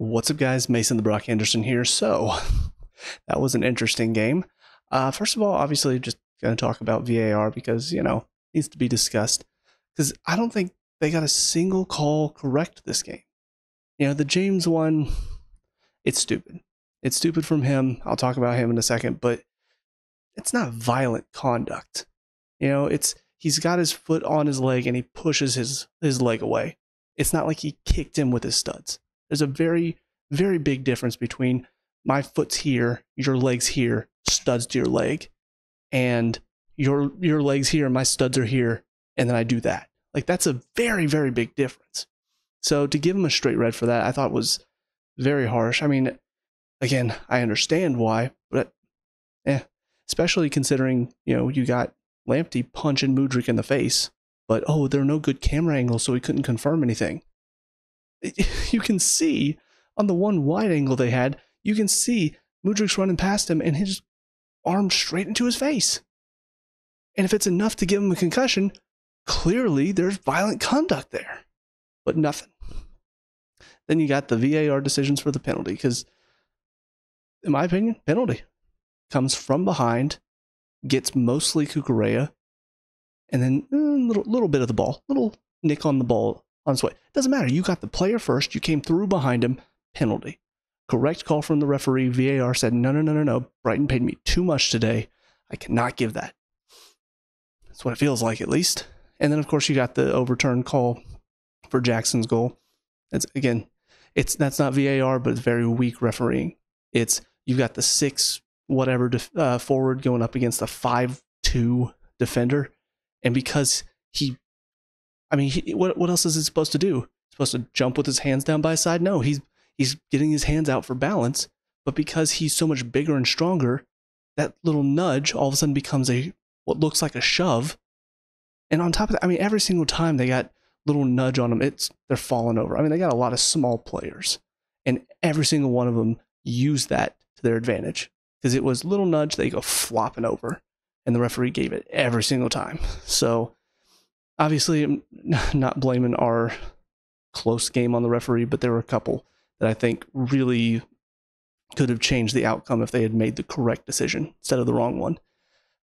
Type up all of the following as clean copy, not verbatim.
What's up, guys? Mason the Brock Henderson here. So, that was an interesting game. First of all, obviously, just going to talk about VAR because, needs to be discussed. Because I don't think they got a single call correct this game. The James one, it's stupid. It's stupid from him. I'll talk about him in a second, but it's not violent conduct. He's got his foot on his leg and he pushes his leg away. It's not like he kicked him with his studs. There's a very, very big difference between my foot's here, your leg's here, studs to your leg, and your leg's here, my studs are here, and then I do that. Like, that's a very, very big difference. So to give him a straight red for that, I thought was very harsh. I mean, again, I understand why, but especially considering, you got Lamptey punching Mudryk in the face, but there are no good camera angles, so he couldn't confirm anything. You can see on the one wide angle they had, you can see Mudryk's running past him and his arm straight into his face. And if it's enough to give him a concussion, clearly there's violent conduct there. But nothing. Then you got the VAR decisions for the penalty, because in my opinion, penalty comes from behind, gets mostly Cucurella, and then a little bit of the ball, little nick on the ball on its way. Doesn't matter. You got the player first. You came through behind him. Penalty. Correct call from the referee. VAR said, no. Brighton paid me too much today. I cannot give that. That's what it feels like, at least. And then, of course, you got the overturned call for Jackson's goal. That's not VAR, but it's very weak refereeing. You've got the 6 whatever forward going up against a 5'2" defender, and because what else is he supposed to do? He's supposed to jump with his hands down by his side? No, he's getting his hands out for balance, but because he's so much bigger and stronger, that little nudge all of a sudden becomes what looks like a shove. And on top of that, every single time they got little nudge on them, they're falling over. They got a lot of small players, and every single one of them used that to their advantage, because it was little nudge, they go flopping over, and the referee gave it every single time. So obviously, I'm not blaming our close game on the referee, but there were a couple that I think really could have changed the outcome if they had made the correct decision instead of the wrong one.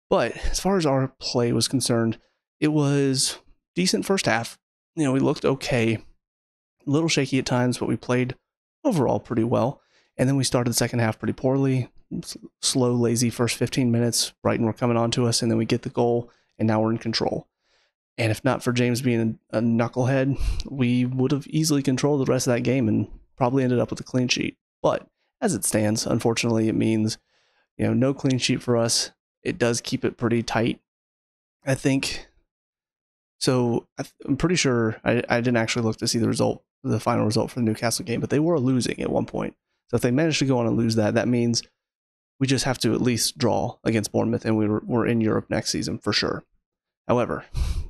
But as far as our play was concerned, it was decent first half. We looked okay, a little shaky at times, but we played overall pretty well. And then we started the second half pretty poorly, slow, lazy first 15 minutes. Brighton were coming on to us, and then we get the goal, and now we're in control. And if not for James being a knucklehead, we would have easily controlled the rest of that game and probably ended up with a clean sheet. But as it stands, unfortunately, it means, no clean sheet for us. It does keep it pretty tight, I think. So I'm pretty sure I didn't actually look to see the final result for the Newcastle game, but they were losing at one point. So if they manage to go on and lose that means we just have to at least draw against Bournemouth, and we're in Europe next season for sure. However,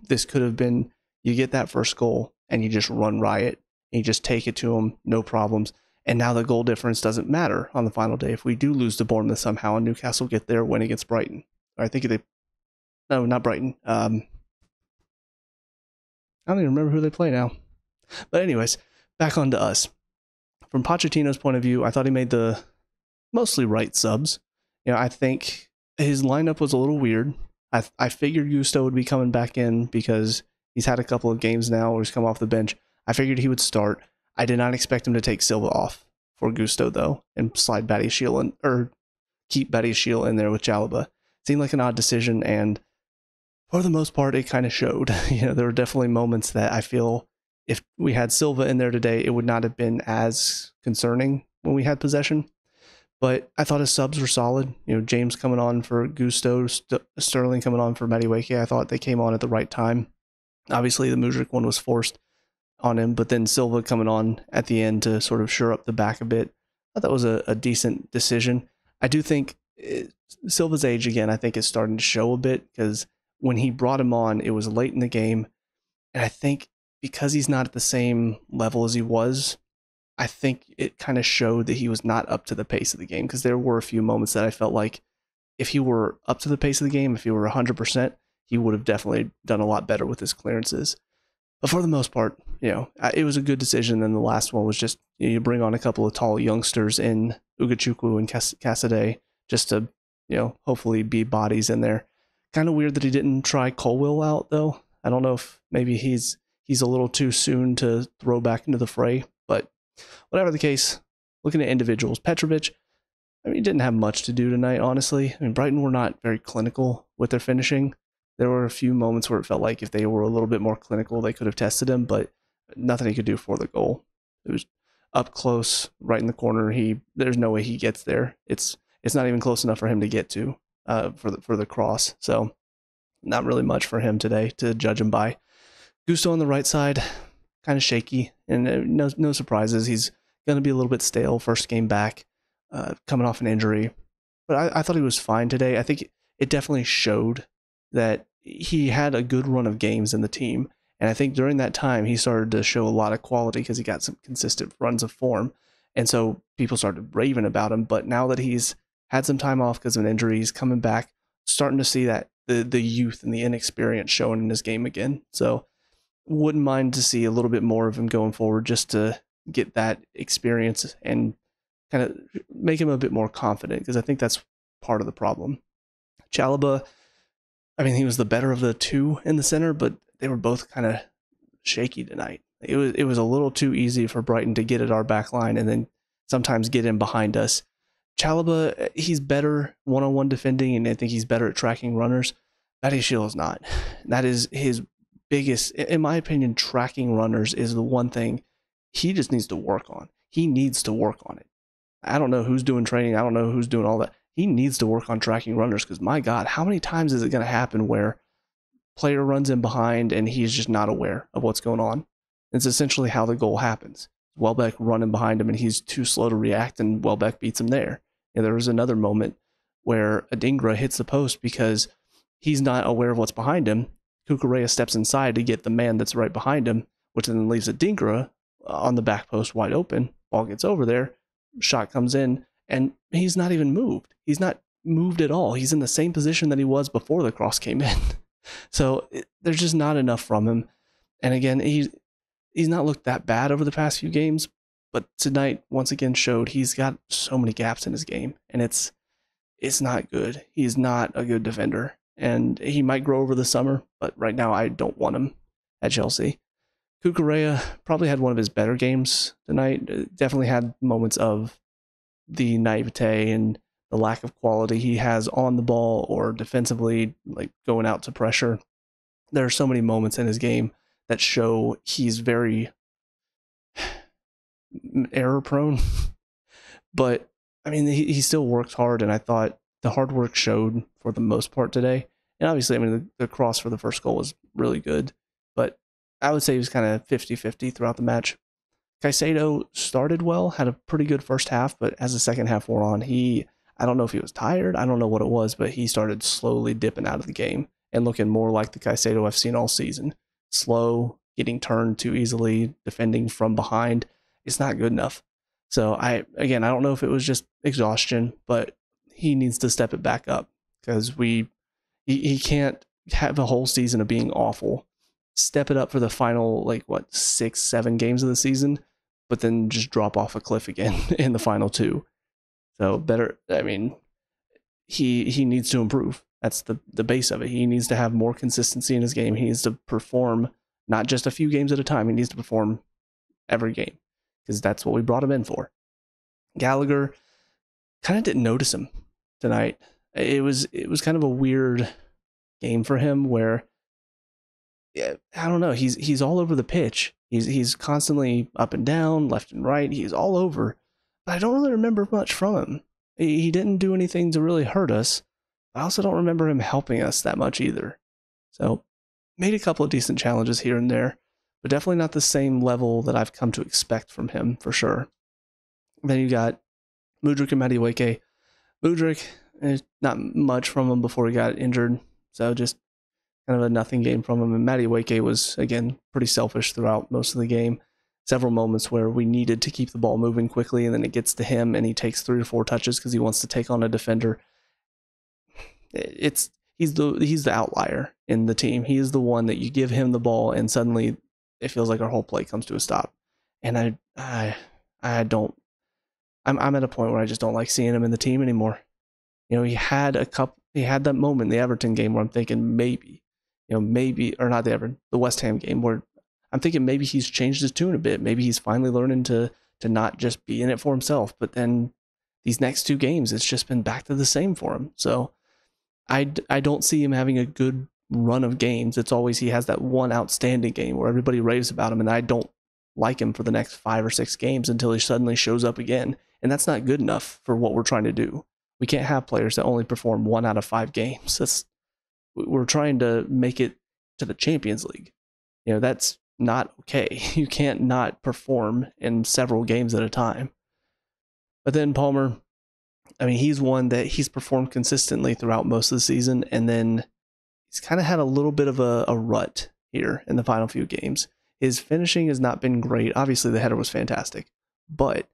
this could have been, you get that first goal and you just run riot and you just take it to them, no problems. And now the goal difference doesn't matter on the final day. If we do lose to Bournemouth somehow and Newcastle get their win against Brighton, or I think no, not Brighton. I don't even remember who they play now. But anyways, back on to us. From Pochettino's point of view, I thought he made the mostly right subs. I think his lineup was a little weird. I figured Gusto would be coming back in because he's had a couple of games now where he's come off the bench. I figured he would start. I did not expect him to take Silva off for Gusto, though, and slide Badiashile in, or keep Badiashile in there with Chalobah. Seemed like an odd decision, and for the most part, it kind of showed. There were definitely moments that I feel if we had Silva in there today, it would not have been as concerning when we had possession. But I thought his subs were solid. James coming on for Gusto, Sterling coming on for Madueke. I thought they came on at the right time. Obviously, the Mudryk one was forced on him, but then Silva coming on at the end to sort of shore up the back a bit. I thought that was a decent decision. I do think Silva's age, again, I think is starting to show a bit, because when he brought him on, it was late in the game. And I think because he's not at the same level as he was, I think it kind of showed that he was not up to the pace of the game, because there were a few moments that I felt like if he were up to the pace of the game, if he were 100%, he would have definitely done a lot better with his clearances. But for the most part, it was a good decision. And the last one was just you bring on a couple of tall youngsters in Ugachukwu and Cassidy just to, hopefully be bodies in there. Kind of weird that he didn't try Colwill out, though. I don't know if maybe he's a little too soon to throw back into the fray. But whatever the case, looking at individuals, Petrovic, he didn't have much to do tonight, honestly. Brighton were not very clinical with their finishing. There were a few moments where it felt like if they were a little bit more clinical, they could have tested him, but nothing he could do for the goal. It was up close, right in the corner. There's no way he gets there. It's not even close enough for him to get to for the cross. So not really much for him today to judge him by. Gusto on the right side, kind of shaky, and no surprises. He's going to be a little bit stale first game back, coming off an injury. But I thought he was fine today. I think it definitely showed that he had a good run of games in the team. And I think during that time, he started to show a lot of quality because he got some consistent runs of form. And so people started raving about him. But now that he's had some time off because of an injury, he's coming back, starting to see that the youth and the inexperience showing in his game again. So wouldn't mind to see a little bit more of him going forward just to get that experience and kind of make him a bit more confident, because I think that's part of the problem. Chalobah, he was the better of the two in the center, but they were both kind of shaky tonight. It was a little too easy for Brighton to get at our back line and then sometimes get in behind us. Chalobah, he's better one-on-one defending, and I think he's better at tracking runners. Badiashile is not. That is his biggest, in my opinion. Tracking runners is the one thing he just needs to work on. He needs to work on it. I don't know who's doing training. I don't know who's doing all that. He needs to work on tracking runners, because my God, how many times is it going to happen where player runs in behind and he's just not aware of what's going on? It's essentially how the goal happens. Welbeck running behind him and he's too slow to react, and Welbeck beats him there. And there was another moment where Adingra hits the post because he's not aware of what's behind him. Cucurella steps inside to get the man that's right behind him, which then leaves Adingra on the back post wide open. Ball gets over there, shot comes in, and he's not even moved. He's not moved at all. He's in the same position that he was before the cross came in. So there's just not enough from him. And again, he's not looked that bad over the past few games, but tonight once again showed he's got so many gaps in his game, and it's not good. He's not a good defender, and he might grow over the summer, but right now I don't want him at Chelsea. Cucurella probably had one of his better games tonight. Definitely had moments of the naivete and the lack of quality he has on the ball or defensively, like going out to pressure. There are so many moments in his game that show he's very error prone. But he still worked hard, and I thought the hard work showed for the most part today. And obviously, the cross for the first goal was really good, but I would say he was kind of 50-50 throughout the match. Caicedo started well, had a pretty good first half, but as the second half wore on, I don't know if he was tired, I don't know what it was, but he started slowly dipping out of the game and looking more like the Caicedo I've seen all season. Slow, getting turned too easily, defending from behind. It's not good enough. So I don't know if it was just exhaustion, but he needs to step it back up, because he can't have a whole season of being awful, step it up for the final 6-7 games of the season, but then just drop off a cliff again in the final two. So better, he needs to improve. That's the base of it. He needs to have more consistency in his game. He needs to perform not just a few games at a time. He needs to perform every game, because that's what we brought him in for. Gallagher, kind of didn't notice him tonight. It was kind of a weird game for him where, I don't know, he's all over the pitch. He's constantly up and down, left and right. He's all over, but I don't really remember much from him. He didn't do anything to really hurt us. I also don't remember him helping us that much either. So made a couple of decent challenges here and there, but definitely not the same level that I've come to expect from him, for sure. Then you got Mudryk and Madueke. Mudryk, not much from him before he got injured, so just kind of a nothing game from him. And Madueke was, again, pretty selfish throughout most of the game. Several moments where we needed to keep the ball moving quickly, and then it gets to him, and he takes 3 or 4 touches because he wants to take on a defender. He's the outlier in the team. He is the one that you give him the ball, and suddenly it feels like our whole play comes to a stop. And I don't. I'm at a point where I just don't like seeing him in the team anymore. He had that moment in the Everton game where I'm thinking maybe, or not the West Ham game where I'm thinking maybe he's changed his tune a bit. Maybe he's finally learning to not just be in it for himself. But then these next 2 games, it's just been back to the same for him. So I don't see him having a good run of games. It's always he has that one outstanding game where everybody raves about him, and I don't like him for the next 5 or 6 games until he suddenly shows up again. And that's not good enough for what we're trying to do. We can't have players that only perform 1 out of 5 games. We're trying to make it to the Champions League. That's not okay. You can't not perform in several games at a time. But then Palmer, I mean, he's one that he's performed consistently throughout most of the season, and then he's kind of had a little bit of a rut here in the final few games. His finishing has not been great. Obviously, the header was fantastic. But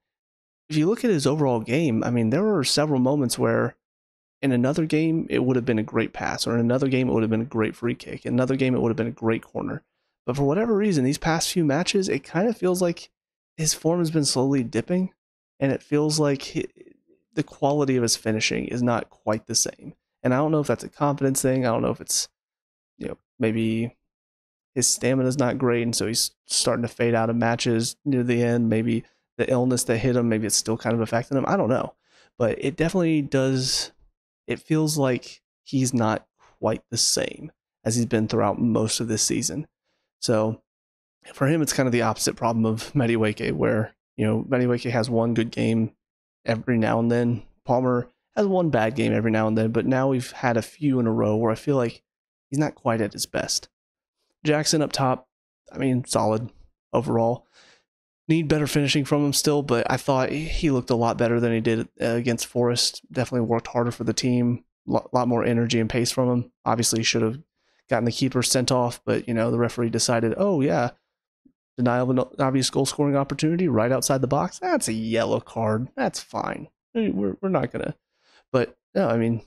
if you look at his overall game, I mean, there were several moments where in another game, it would have been a great pass, or in another game, it would have been a great free kick. In another game, it would have been a great corner. But for whatever reason, these past few matches, it kind of feels like his form has been slowly dipping, and it feels like the quality of his finishing is not quite the same. And I don't know if that's a confidence thing. I don't know if it's, maybe his stamina is not great, and so he's starting to fade out of matches near the end. Maybe the illness that hit him, maybe it's still kind of affecting him. I don't know. But it definitely does. It feels like he's not quite the same as he's been throughout most of this season. So for him, it's kind of the opposite problem of Mediweke, where, Mediweke has one good game every now and then. Palmer has one bad game every now and then, but now we've had a few in a row where I feel like he's not quite at his best. Jackson up top, I mean, solid overall. Need better finishing from him still, but I thought he looked a lot better than he did against Forest. Definitely worked harder for the team. A lot more energy and pace from him. Obviously, he should have gotten the keeper sent off, but, the referee decided, oh, yeah, denial of an obvious goal-scoring opportunity right outside the box. That's a yellow card. That's fine. We're not going to. But, no, I mean,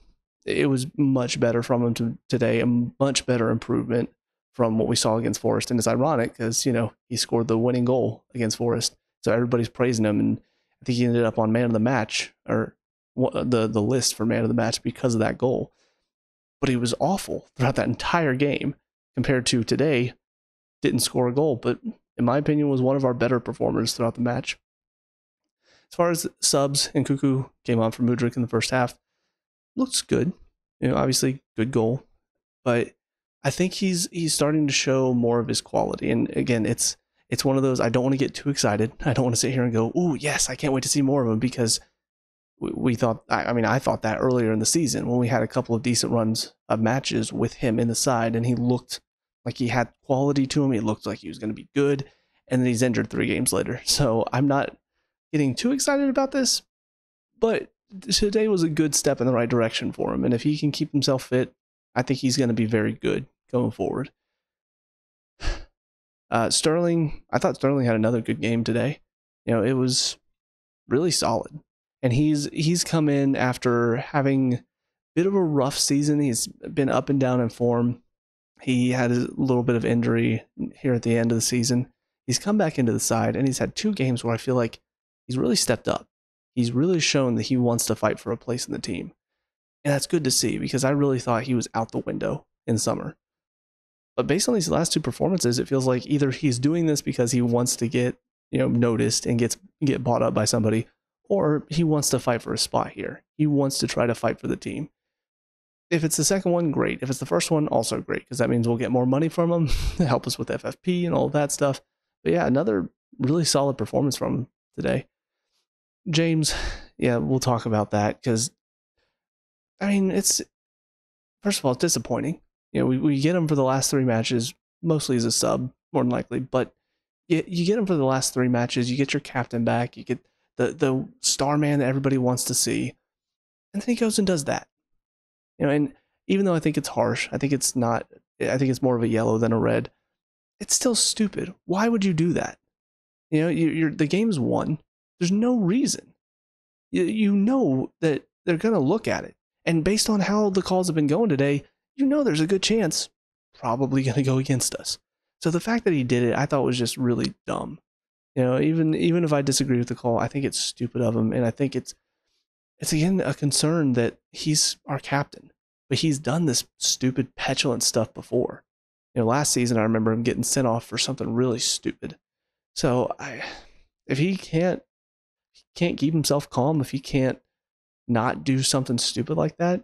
it was much better from him today, a much better improvement from what we saw against Forest. And it's ironic because, he scored the winning goal against Forest. So everybody's praising him. And I think he ended up on man of the match, or the list for man of the match, because of that goal. But he was awful throughout that entire game compared to today. Didn't score a goal, but in my opinion was one of our better performers throughout the match. As far as subs, and Cuckoo came on for Mudryk in the first half. Looks good. Obviously good goal. But I think he's starting to show more of his quality. And again, it's one of those, I don't want to get too excited. I don't want to sit here and go, ooh, yes, I can't wait to see more of him, because we thought, I thought that earlier in the season when we had a couple of decent runs of matches with him in the side, and he looked like he had quality to him. He looked like he was going to be good, and then he's injured 3 games later. So I'm not getting too excited about this, but today was a good step in the right direction for him. And if he can keep himself fit, I think he's going to be very good going forward. Sterling, I thought Sterling had another good game today. It was really solid. And he's come in after having a bit of a rough season. He's been up and down in form. He had a little bit of injury here at the end of the season. He's come back into the side, and he's had 2 games where I feel like he's really stepped up. He's really shown that he wants to fight for a place in the team. And that's good to see, because I really thought he was out the window in summer. But based on these last 2 performances, it feels like either he's doing this because he wants to get, noticed and get bought up by somebody, or he wants to fight for a spot here. He wants to try to fight for the team. If it's the second one, great. If it's the first one, also great, because that means we'll get more money from him to help us with FFP and all of that stuff. But yeah, another really solid performance from him today. James, yeah, we'll talk about that, because, it's, first of all, it's disappointing. We get him for the last 3 matches, mostly as a sub, more than likely, but you get him for the last 3 matches, you get your captain back, you get the star man that everybody wants to see, and then he goes and does that. And even though I think it's harsh, I think it's more of a yellow than a red, it's still stupid. Why would you do that? The game's won. There's no reason. You know that they're going to look at it. And based on how the calls have been going today, there's a good chance probably going to go against us. So the fact that he did it, I thought was just really dumb. You know, even if I disagree with the call, I think it's stupid of him, and I think it's again a concern that he's our captain, but he's done this stupid petulant stuff before. You know, last season I remember him getting sent off for something really stupid. So if he can't keep himself calm, if he can't not do something stupid like that,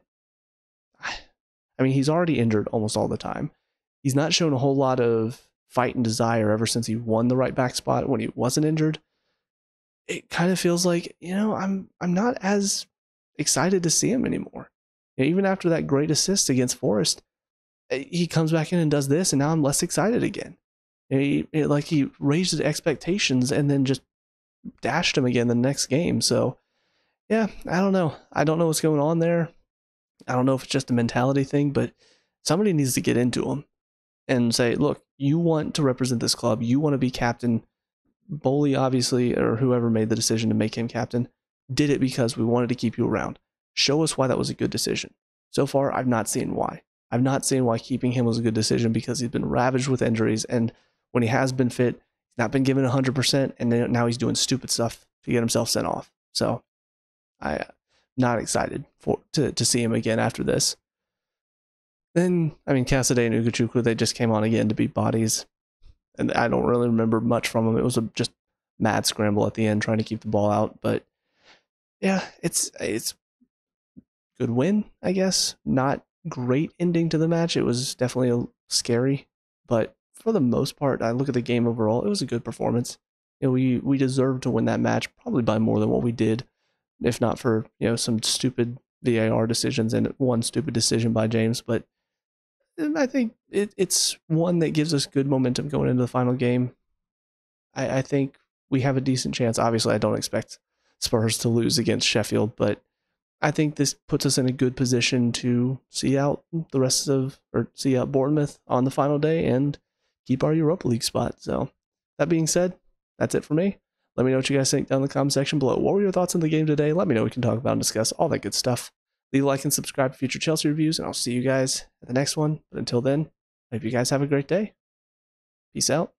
I mean, he's already injured almost all the time. He's not shown a whole lot of fight and desire ever since he won the right back spot when he wasn't injured. It kind of feels like, you know, I'm not as excited to see him anymore. You know, even after that great assist against Forest, he comes back in and does this, and now I'm less excited again. Like he raised his expectations and then just dashed him again the next game. So yeah, I don't know. I don't know what's going on there. I don't know if it's just a mentality thing, but somebody needs to get into him and say, look, you want to represent this club. You want to be captain. Bowley, obviously, or whoever made the decision to make him captain, did it because we wanted to keep you around. Show us why that was a good decision. So far, I've not seen why. I've not seen why keeping him was a good decision, because he's been ravaged with injuries, and when he has been fit, he's not been given 100%, and now he's doing stupid stuff to get himself sent off. So I'm not excited to see him again after this. Then, I mean, Cassidy and Ugochukwu, they just came on again to beat bodies, and I don't really remember much from them. It was just mad scramble at the end trying to keep the ball out, but yeah, it's good win, I guess. Not great ending to the match. It was definitely scary, but for the most part, I look at the game overall, it was a good performance. You know, we deserved to win that match, probably by more than what we did, if not for, you know, some stupid VAR decisions and one stupid decision by James. But I think it's one that gives us good momentum going into the final game. I think we have a decent chance. Obviously, I don't expect Spurs to lose against Sheffield, but I think this puts us in a good position to see out Bournemouth on the final day and keep our Europa League spot. So that being said, that's it for me. Let me know what you guys think down in the comment section below. What were your thoughts on the game today? Let me know. We can talk about and discuss all that good stuff. Leave a like and subscribe for future Chelsea reviews, and I'll see you guys at the next one. But until then, I hope you guys have a great day. Peace out.